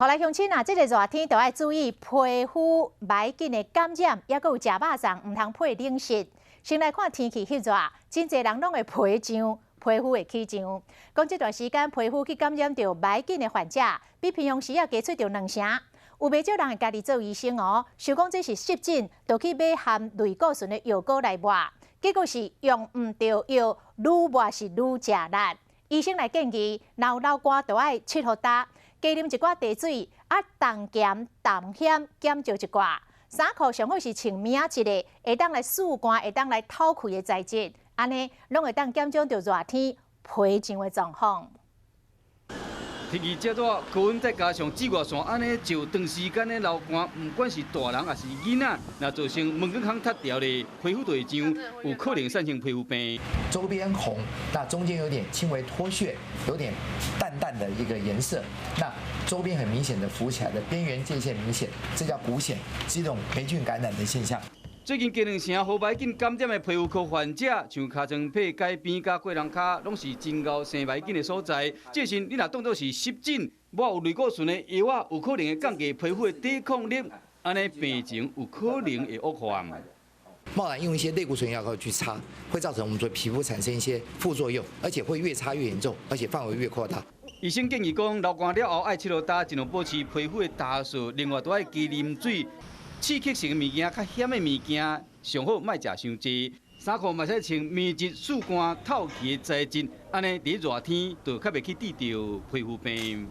后来乡亲啊，这个热天就要注意皮肤霾菌的感染，也佮有食肉粽唔通配冷食。先来看天气迄热，真侪人拢会皮痒，皮肤会起痒。讲这段时间皮肤去感染到霾菌的患者，比平常时啊加出着2成。有袂少人会家己做医生哦，想讲这是湿疹，就去买含类固醇的药膏来抹，结果是用唔对药，愈抹是愈食力。医生来建议，若有流汗就爱拭好干。加啉一寡茶水，重咸重咸减少一寡。衫裤上好是穿棉质的，会当来速干，会当来透气的材质，安尼拢会当减少到热天皮痒的状况。天气这热，高温再加上紫外线，安尼就长时间的流汗，不管是大人还是囡仔，若造成毛孔康塌掉的皮肤就会痒，有可能产生皮肤病。周边红，那中间有点轻微脱屑，有点淡淡的一个颜色，那周边很明显的浮起来的，边缘界限明显，这叫骨癣，是一种霉菌感染的现象。最近基隆城好霾菌感染的皮肤科患者，像尻川皮街边甲过人骹，拢是真高生霾菌的所在。这时你若当作是湿疹，抹有类固醇的药啊，有可能会降低皮肤的抵抗力，安尼病情有可能会恶化。贸然用一些类固醇药膏去擦，会造成我们的皮肤产生一些副作用，而且会越擦越严重，而且范围越扩大。医生建议讲，流汗了后爱拭好干，尽量保持皮肤的湿顺，另外都爱多啉水。刺激性的物件、较咸的物件，上好莫食伤济。衫裤嘛使穿棉质、速干、透气的材质，安尼伫热天就较袂去得到皮肤病。